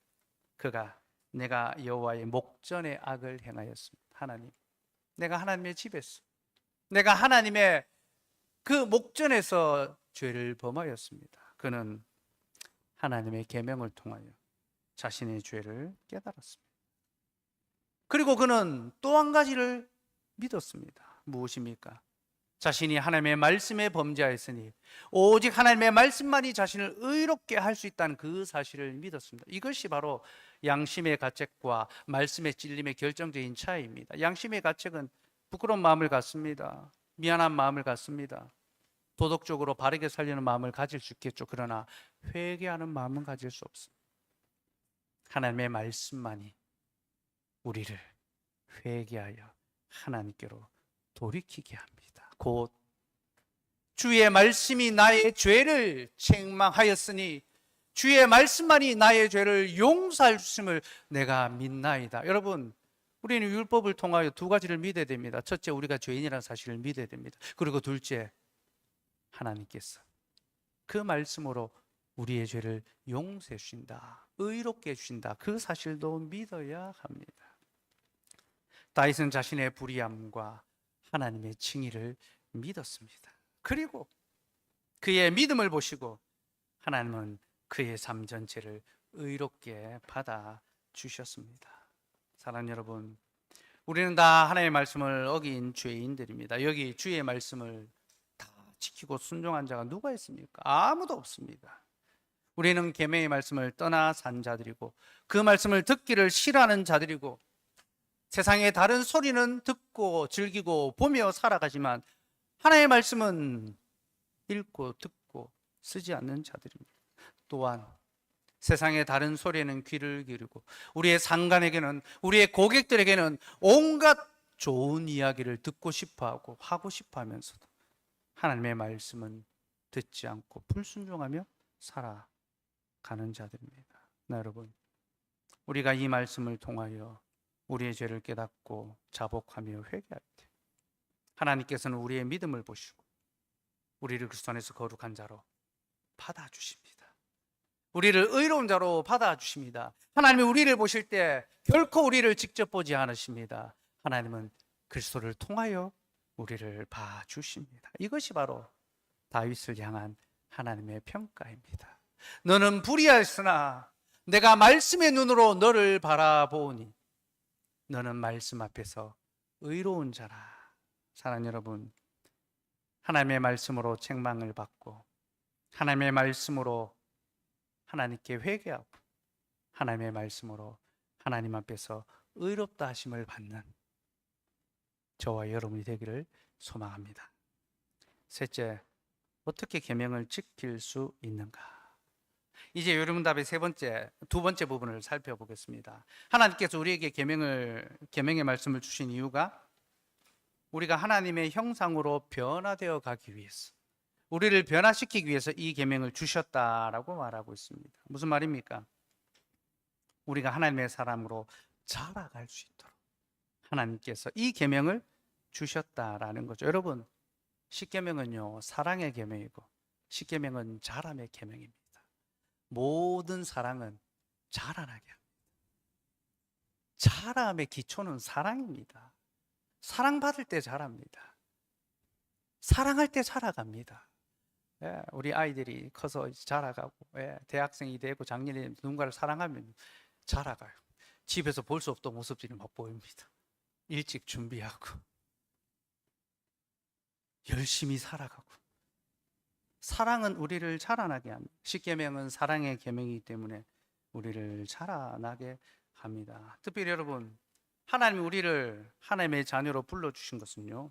[SPEAKER 1] 그가 내가 여호와의 목전에 악을 행하였습니다. 하나님, 내가 하나님의 집에서, 내가 하나님의 그 목전에서 죄를 범하였습니다. 그는 하나님의 계명을 통하여 자신의 죄를 깨달았습니다. 그리고 그는 또 한 가지를 믿었습니다. 무엇입니까? 자신이 하나님의 말씀에 범죄하였으니 오직 하나님의 말씀만이 자신을 의롭게 할 수 있다는 그 사실을 믿었습니다. 이것이 바로 양심의 가책과 말씀의 찔림의 결정적인 차이입니다. 양심의 가책은 부끄러운 마음을 갖습니다. 미안한 마음을 갖습니다. 도덕적으로 바르게 살려는 마음을 가질 수 있겠죠. 그러나 회개하는 마음은 가질 수 없습니다. 하나님의 말씀만이 우리를 회개하여 하나님께로 돌이키게 합니다. 곧 주의 말씀이 나의 죄를 책망하였으니 주의 말씀만이 나의 죄를 용서할 주심을 내가 믿나이다. 여러분, 우리는 율법을 통하여 두 가지를 믿어야 됩니다. 첫째, 우리가 죄인이라는 사실을 믿어야 됩니다. 그리고 둘째, 하나님께서 그 말씀으로 우리의 죄를 용서해 주신다, 의롭게 해 주신다, 그 사실도 믿어야 합니다. 다윗은 자신의 불의함과 하나님의 칭의를 믿었습니다. 그리고 그의 믿음을 보시고 하나님은 그의 삶 전체를 의롭게 받아 주셨습니다. 사랑하는 여러분, 우리는 다 하나님의 말씀을 어긴 죄인들입니다. 여기 주의 말씀을 다 지키고 순종한 자가 누가 있습니까? 아무도 없습니다. 우리는 계명의 말씀을 떠나 산 자들이고 그 말씀을 듣기를 싫어하는 자들이고 세상의 다른 소리는 듣고 즐기고 보며 살아가지만 하나님의 말씀은 읽고 듣고 쓰지 않는 자들입니다. 또한 세상의 다른 소리에는 귀를 기울이고 우리의 상관에게는, 우리의 고객들에게는 온갖 좋은 이야기를 듣고 싶어하고 하고 싶어하면서도 하나님의 말씀은 듣지 않고 불순종하며 살아가는 자들입니다. 여러분, 우리가 이 말씀을 통하여 우리의 죄를 깨닫고 자복하며 회개할 때 하나님께서는 우리의 믿음을 보시고 우리를 그리스도 안에서 거룩한 자로 받아주십니다. 우리를 의로운 자로 받아주십니다. 하나님이 우리를 보실 때 결코 우리를 직접 보지 않으십니다. 하나님은 그리스도를 통하여 우리를 봐주십니다. 이것이 바로 다윗을 향한 하나님의 평가입니다. 너는 불의하였으나 내가 말씀의 눈으로 너를 바라보니 너는 말씀 앞에서 의로운 자라. 사랑하는 여러분, 하나님의 말씀으로 책망을 받고 하나님의 말씀으로 하나님께 회개하고 하나님의 말씀으로 하나님 앞에서 의롭다 하심을 받는 저와 여러분이 되기를 소망합니다. 셋째, 어떻게 계명을 지킬 수 있는가? 이제 요리문답의 두 번째 부분을 살펴보겠습니다. 하나님께서 우리에게 계명의 말씀을 주신 이유가 우리가 하나님의 형상으로 변화되어 가기 위해서, 우리를 변화시키기 위해서 이 계명을 주셨다라고 말하고 있습니다. 무슨 말입니까? 우리가 하나님의 사람으로 자라갈 수 있도록 하나님께서 이 계명을 주셨다라는 거죠. 여러분, 십계명은요, 사랑의 계명이고 십계명은 자람의 계명입니다. 모든 사랑은 자라나게 합니다. 자람의 기초는 사랑입니다. 사랑받을 때 자랍니다. 사랑할 때 자라갑니다. 예, 우리 아이들이 커서 자라가고, 예, 대학생이 되고 작년에 누군가를 사랑하면 자라가요. 집에서 볼 수 없던 모습들이 막 보입니다. 일찍 준비하고 열심히 살아가고. 사랑은 우리를 자라나게 합니다. 십계명은 사랑의 계명이기 때문에 우리를 자라나게 합니다. 특별히 여러분, 하나님이 우리를 하나님의 자녀로 불러주신 것은요,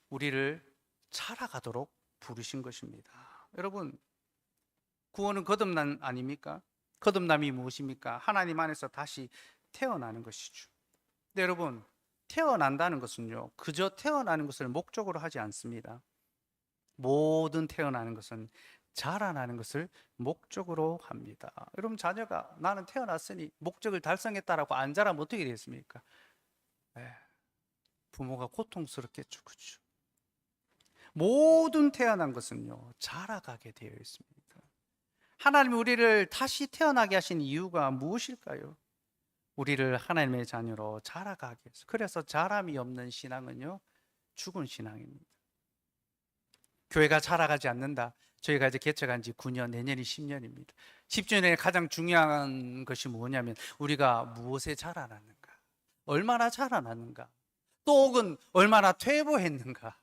[SPEAKER 1] 우리를 자라가도록 부르신 것입니다. 여러분, 구원은 거듭남 아닙니까? 거듭남이 무엇입니까? 하나님 안에서 다시 태어나는 것이죠. 근데 여러분, 태어난다는 것은요, 그저 태어나는 것을 목적으로 하지 않습니다. 모든 태어나는 것은 자라나는 것을 목적으로 합니다. 여러분, 자녀가 나는 태어났으니 목적을 달성했다라고 안 자라면 어떻게 되겠습니까? 부모가 고통스럽겠죠. 그렇죠? 모든 태어난 것은요, 자라가게 되어 있습니다. 하나님이 우리를 다시 태어나게 하신 이유가 무엇일까요? 우리를 하나님의 자녀로 자라가게 해서. 그래서 자람이 없는 신앙은요, 죽은 신앙입니다. 교회가 자라가지 않는다. 저희가 이제 개척한 지 9년, 내년이 10년입니다. 10주년에 가장 중요한 것이 뭐냐면 우리가 무엇에 자라났는가, 얼마나 자라났는가, 또 혹은 얼마나 퇴보했는가,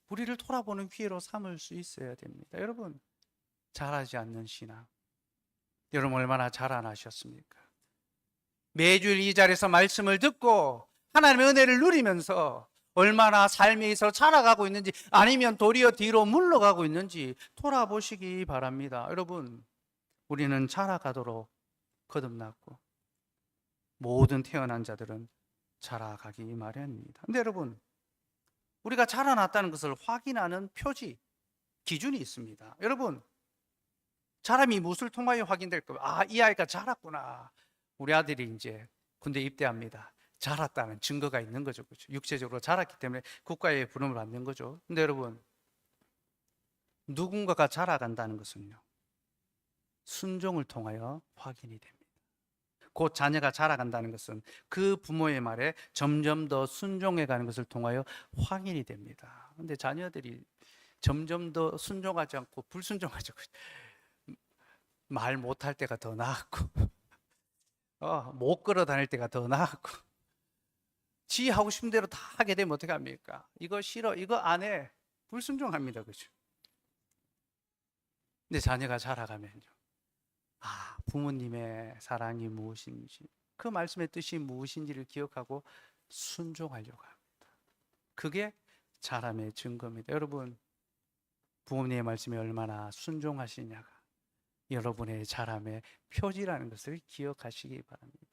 [SPEAKER 1] 우리를 돌아보는 기회로 삼을 수 있어야 됩니다. 여러분, 자라지 않는 신앙, 여러분 얼마나 자라나셨습니까? 매주일 이 자리에서 말씀을 듣고 하나님의 은혜를 누리면서 얼마나 삶에 있어 자라가고 있는지, 아니면 도리어 뒤로 물러가고 있는지 돌아보시기 바랍니다. 여러분, 우리는 자라가도록 거듭났고 모든 태어난 자들은 자라가기 마련입니다. 근데 여러분, 우리가 자라났다는 것을 확인하는 표지, 기준이 있습니다. 여러분, 사람이 무엇을 통하여 확인될까요? 아, 이 아이가 자랐구나. 우리 아들이 이제 군대 입대합니다. 자랐다는 증거가 있는 거죠. 그렇죠? 육체적으로 자랐기 때문에 국가의 부름을 받는 거죠. 근데 여러분, 누군가가 자라간다는 것은요, 순종을 통하여 확인이 됩니다. 곧 자녀가 자라간다는 것은 그 부모의 말에 점점 더 순종해 가는 것을 통하여 확인이 됩니다. 근데 자녀들이 점점 더 순종하지 않고 불순종하죠. 말 못할 때가 더 나았고, 못 걸어 다닐 때가 더 나았고, 지 하고 싶은 대로 다 하게 되면 어떻게 합니까? 이거 싫어, 이거 안 해. 불순종합니다. 그죠? 근데 자녀가 자라가면요, 아, 부모님의 사랑이 무엇인지, 그 말씀의 뜻이 무엇인지를 기억하고 순종하려고 합니다. 그게 자람의 증거입니다. 여러분, 부모님의 말씀에 얼마나 순종하시냐가 여러분의 자람의 표지라는 것을 기억하시기 바랍니다.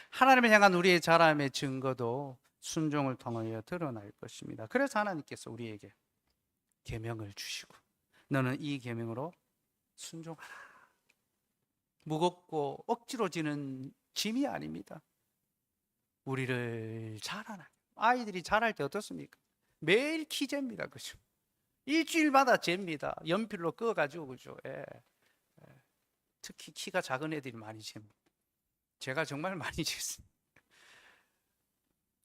[SPEAKER 1] 하나님을 향한 우리의 자람의 증거도 순종을 통하여 드러날 것입니다. 그래서 하나님께서 우리에게 계명을 주시고, 너는 이 계명으로 순종하라. 무겁고 억지로 지는 짐이 아닙니다. 우리를 자라나게. 아이들이 자랄 때 어떻습니까? 매일 키 잽니다. 그죠? 일주일마다 잽니다. 연필로 그어가지고. 그죠? 예. 특히 키가 작은 애들이 많이 잽니다. 제가 정말 많이 쟀습니다.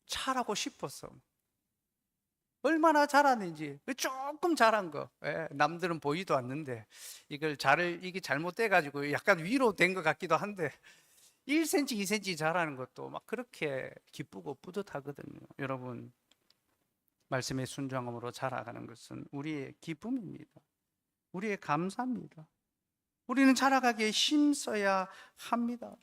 [SPEAKER 1] 잘하고 싶어서. 얼마나 잘하는지, 조금 잘한 거, 예, 남들은 보이도 않는데 이게 잘못돼가지고 약간 위로 된 것 같기도 한데, 1cm, 2cm 자라는 것도 막 그렇게 기쁘고 뿌듯하거든요. 여러분, 말씀의 순종함으로 자라가는 것은 우리의 기쁨입니다. 우리의 감사입니다. 우리는 자라가기에 힘써야 합니다.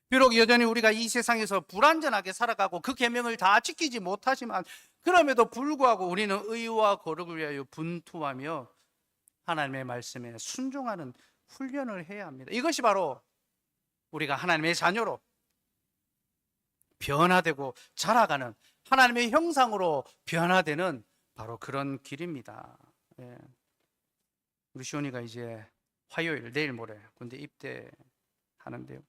[SPEAKER 1] 비록 여전히 우리가 이 세상에서 불완전하게 살아가고 그 계명을 다 지키지 못하지만, 그럼에도 불구하고 우리는 의와 거룩을 위하여 분투하며 하나님의 말씀에 순종하는 훈련을 해야 합니다. 이것이 바로 우리가 하나님의 자녀로 변화되고 자라가는, 하나님의 형상으로 변화되는 바로 그런 길입니다. 예. 우리 시온이가 이제 화요일, 내일 모레 군대 입대하는데요.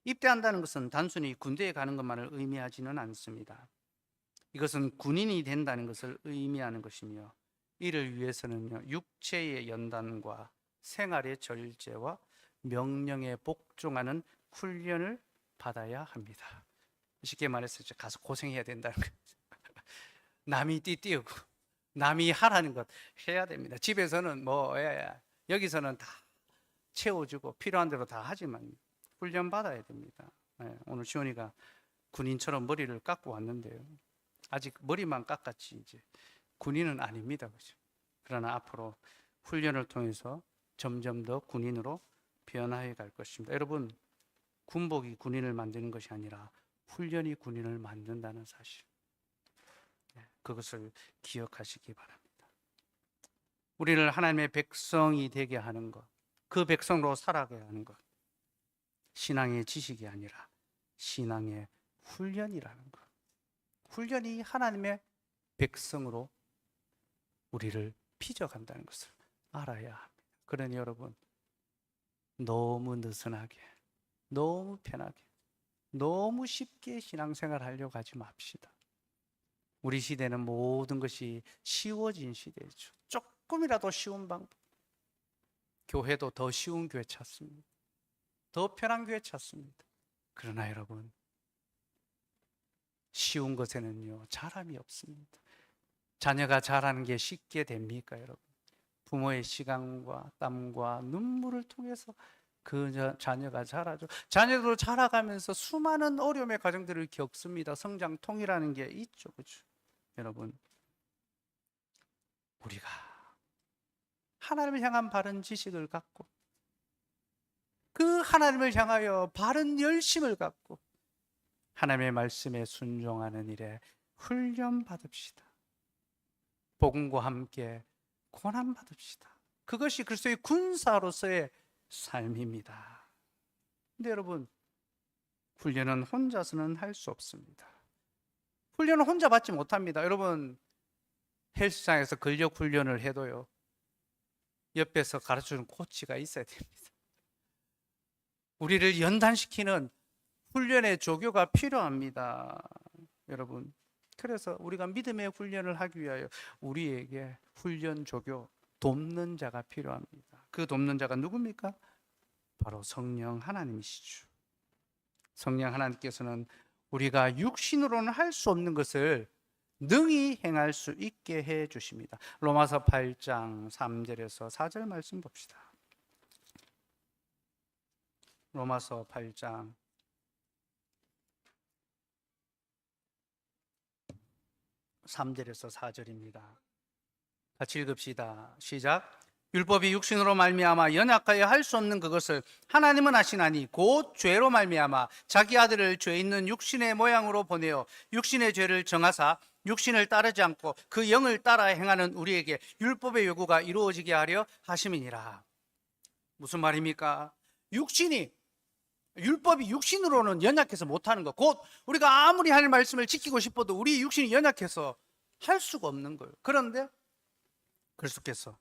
[SPEAKER 1] 입대한다는 것은 단순히 군대에 가는 것만을 의미하지는 않습니다. 이것은 군인이 된다는 것을 의미하는 것이며, 이를 위해서는요, 육체의 연단과 생활의 절제와 명령에 복종하는 훈련을 받아야 합니다. 쉽게 말해서 가서 고생해야 된다는 거죠. 남이 띠띠우고 남이 하라는 것 해야 됩니다. 집에서는 여기서는 다 채워주고 필요한 대로 다 하지만 훈련 받아야 됩니다. 오늘 시온이가 군인처럼 머리를 깎고 왔는데요, 아직 머리만 깎았지 이제 군인은 아닙니다. 그죠? 그러나 앞으로 훈련을 통해서 점점 더 군인으로 변화해 갈 것입니다. 여러분, 군복이 군인을 만드는 것이 아니라 훈련이 군인을 만든다는 사실, 그것을 기억하시기 바랍니다. 우리를 하나님의 백성이 되게 하는 것, 그 백성으로 살아가야 하는 것, 신앙의 지식이 아니라 신앙의 훈련이라는 것. 훈련이 하나님의 백성으로 우리를 빚어간다는 것을 알아야 합니다. 그러니 여러분, 너무 느슨하게, 너무 편하게, 너무 쉽게 신앙생활 하려고 하지 맙시다. 우리 시대는 모든 것이 쉬워진 시대죠. 조금이라도 쉬운 방법, 교회도 더 쉬운 교회 찾습니다. 더 편한 교회 찾습니다. 그러나 여러분, 쉬운 것에는요 자람이 없습니다. 자녀가 자라는 게 쉽게 됩니까, 여러분? 부모의 시간과 땀과 눈물을 통해서 그 자녀가 자라죠. 자녀도 자라가면서 수많은 어려움의 과정들을 겪습니다. 성장통이라는 게 있죠, 그렇죠? 여러분, 우리가 하나님을 향한 바른 지식을 갖고, 그 하나님을 향하여 바른 열심을 갖고 하나님의 말씀에 순종하는 일에 훈련 받읍시다. 복음과 함께 고난 받읍시다. 그것이 그리스도의 군사로서의 삶입니다. 근데 여러분, 훈련은 혼자서는 할 수 없습니다. 훈련은 혼자 받지 못합니다. 여러분, 헬스장에서 근력 훈련을 해도요, 옆에서 가르쳐주는 코치가 있어야 됩니다. 우리를 연단시키는 훈련의 조교가 필요합니다. 여러분, 그래서 우리가 믿음의 훈련을 하기 위하여 우리에게 훈련 조교, 돕는 자가 필요합니다. 그 돕는 자가 누굽니까? 바로 성령 하나님이시죠. 성령 하나님께서는 우리가 육신으로는 할 수 없는 것을 능히 행할 수 있게 해 주십니다. 로마서 8장 3절에서 4절 말씀 봅시다. 로마서 8장 3절에서 4절입니다. 같이 읽읍시다. 시작. 율법이 육신으로 말미암아 연약하여 할 수 없는 그것을 하나님은 하시나니 곧 죄로 말미암아 자기 아들을 죄 있는 육신의 모양으로 보내어 육신의 죄를 정하사 육신을 따르지 않고 그 영을 따라 행하는 우리에게 율법의 요구가 이루어지게 하려 하심이니라. 무슨 말입니까? 율법이 육신으로는 연약해서 못하는 것, 곧 우리가 아무리 하나님의 말씀을 지키고 싶어도 우리 육신이 연약해서 할 수가 없는 거예요. 그런데 그리스도께서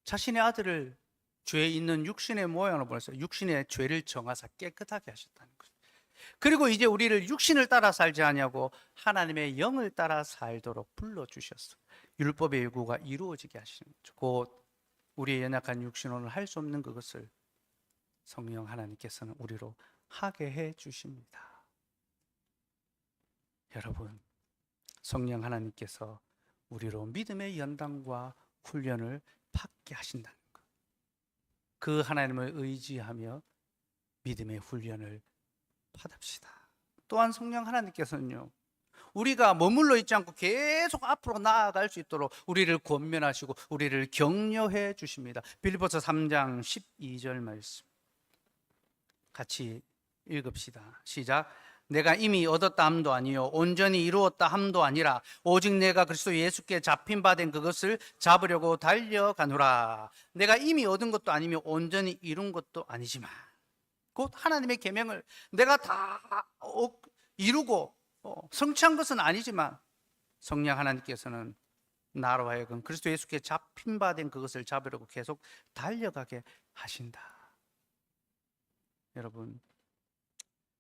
[SPEAKER 1] 자신의 아들을 죄 있는 육신의 모양으로 보내서 육신의 죄를 정하사 깨끗하게 하셨다는 거죠. 그리고 이제 우리를 육신을 따라 살지 아니하고 하나님의 영을 따라 살도록 불러주셨어. 율법의 요구가 이루어지게 하시는 거죠. 곧 우리의 연약한 육신으로는 할 수 없는 그것을 성령 하나님께서는 우리로 하게 해 주십니다. 여러분, 성령 하나님께서 우리로 믿음의 연단과 훈련을 받게 하신다는 것, 그 하나님을 의지하며 믿음의 훈련을 받읍시다. 또한 성령 하나님께서는요, 우리가 머물러 있지 않고 계속 앞으로 나아갈 수 있도록 우리를 권면하시고 우리를 격려해 주십니다. 빌립보서 3장 12절 말씀 같이 읽읍시다. 시작. 내가 이미 얻었다 함도 아니요 온전히 이루었다 함도 아니라 오직 내가 그리스도 예수께 잡힌 바 된 그것을 잡으려고 달려가노라. 내가 이미 얻은 것도 아니며 온전히 이룬 것도 아니지만 곧 하나님의 계명을 내가 다 이루고 성취한 것은 아니지만 성령 하나님께서는 나로 하여금 그리스도 예수께 잡힌 바 된 그것을 잡으려고 계속 달려가게 하신다. 여러분,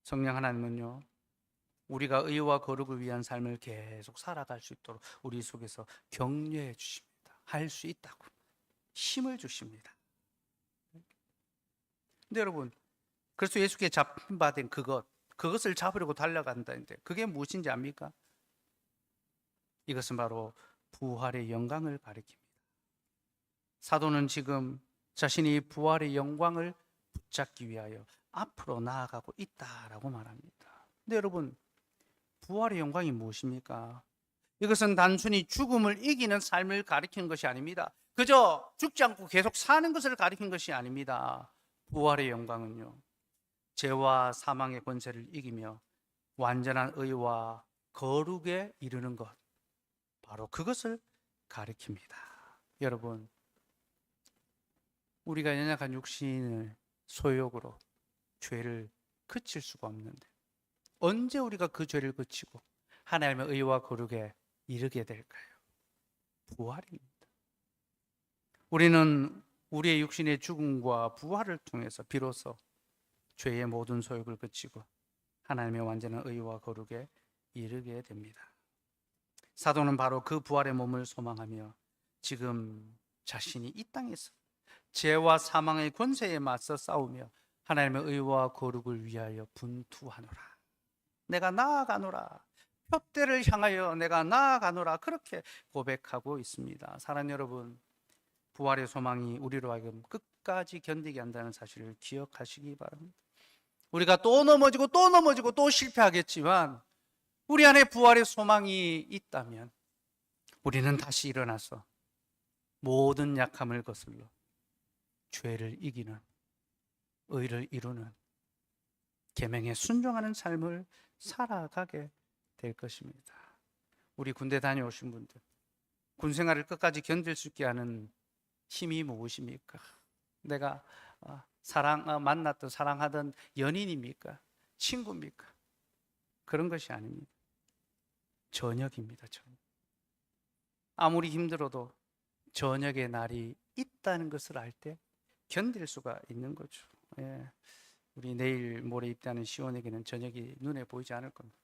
[SPEAKER 1] 성령 하나님은요, 우리가 의와 거룩을 위한 삶을 계속 살아갈 수 있도록 우리 속에서 격려해 주십니다. 할 수 있다고 힘을 주십니다. 근데 여러분, 그리스도 예수께 잡힌 바 된 그것을 잡으려고 달려간다는데 그게 무엇인지 압니까? 이것은 바로 부활의 영광을 가리킵니다. 사도는 지금 자신이 부활의 영광을 붙잡기 위하여 앞으로 나아가고 있다라고 말합니다. 근데 여러분, 부활의 영광이 무엇입니까? 이것은 단순히 죽음을 이기는 삶을 가리키는 것이 아닙니다. 그저 죽지 않고 계속 사는 것을 가리키는 것이 아닙니다. 부활의 영광은요, 죄와 사망의 권세를 이기며 완전한 의와 거룩에 이르는 것, 바로 그것을 가리킵니다. 여러분, 우리가 연약한 육신의 소욕으로 죄를 그칠 수가 없는데 언제 우리가 그 죄를 그치고 하나님의 의와 거룩에 이르게 될까요? 부활입니다. 우리는 우리의 육신의 죽음과 부활을 통해서 비로소 죄의 모든 소욕을 그치고 하나님의 완전한 의와 거룩에 이르게 됩니다. 사도는 바로 그 부활의 몸을 소망하며 지금 자신이 이 땅에서 죄와 사망의 권세에 맞서 싸우며 하나님의 의와 거룩을 위하여 분투하노라. 내가 나아가노라. 표대를 향하여 내가 나아가노라. 그렇게 고백하고 있습니다. 사랑하는 여러분, 부활의 소망이 우리로 하여금 끝까지 견디게 한다는 사실을 기억하시기 바랍니다. 우리가 또 넘어지고 또 넘어지고 또 실패하겠지만 우리 안에 부활의 소망이 있다면 우리는 다시 일어나서 모든 약함을 거슬러 죄를 이기는, 의를 이루는, 계명에 순종하는 삶을 살아가게 될 것입니다. 우리 군대 다녀오신 분들, 군 생활을 끝까지 견딜 수 있게 하는 힘이 무엇입니까? 내가 만났던 사랑하던 연인입니까? 친구입니까? 그런 것이 아닙니다. 저녁입니다. 저녁. 아무리 힘들어도 저녁의 날이 있다는 것을 알 때 견딜 수가 있는 거죠. 예. 우리 내일 모레 입대하는 시온에게는 저녁이 눈에 보이지 않을 겁니다.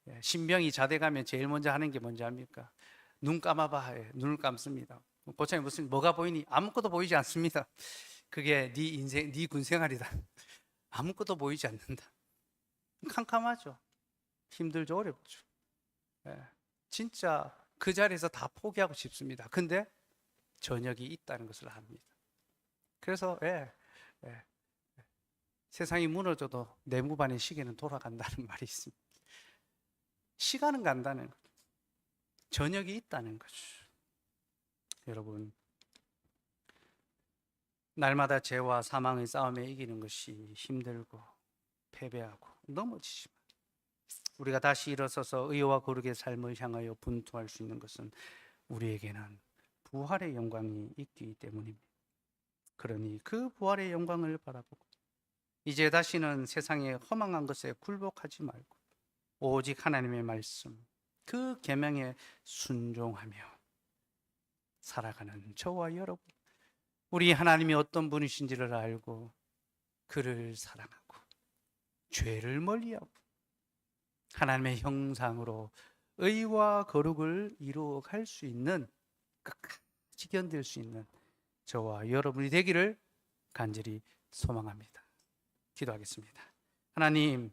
[SPEAKER 1] 예. 신병이 자대 가면 제일 먼저 하는 게 뭔지 압니까? 눈 감아봐. 예. 눈을 감습니다. 고참이 뭐가 보이니? 아무것도 보이지 않습니다. 그게 네 인생, 네 군생활이다. 아무것도 보이지 않는다. 캄캄하죠. 힘들죠. 어렵죠. 예. 진짜 그 자리에서 다 포기하고 싶습니다. 근데 저녁이 있다는 것을 압니다. 그래서 세상이 무너져도 내무반의 시계는 돌아간다는 말이 있습니다. 시간은 간다는 거죠. 저녁이 있다는 거죠. 여러분, 날마다 죄와 사망의 싸움에 이기는 것이 힘들고 패배하고 넘어지지만 우리가 다시 일어서서 의와 거룩의 삶을 향하여 분투할 수 있는 것은 우리에게는 부활의 영광이 있기 때문입니다. 그러니 그 부활의 영광을 바라보고 이제 다시는 세상의 허망한 것에 굴복하지 말고 오직 하나님의 말씀, 그 계명에 순종하며 살아가는 저와 여러분, 우리 하나님이 어떤 분이신지를 알고 그를 사랑하고 죄를 멀리하고 하나님의 형상으로 의와 거룩을 이루어갈 수 있는, 끝까지 견딜 수 있는 저와 여러분이 되기를 간절히 소망합니다. 기도하겠습니다. 하나님,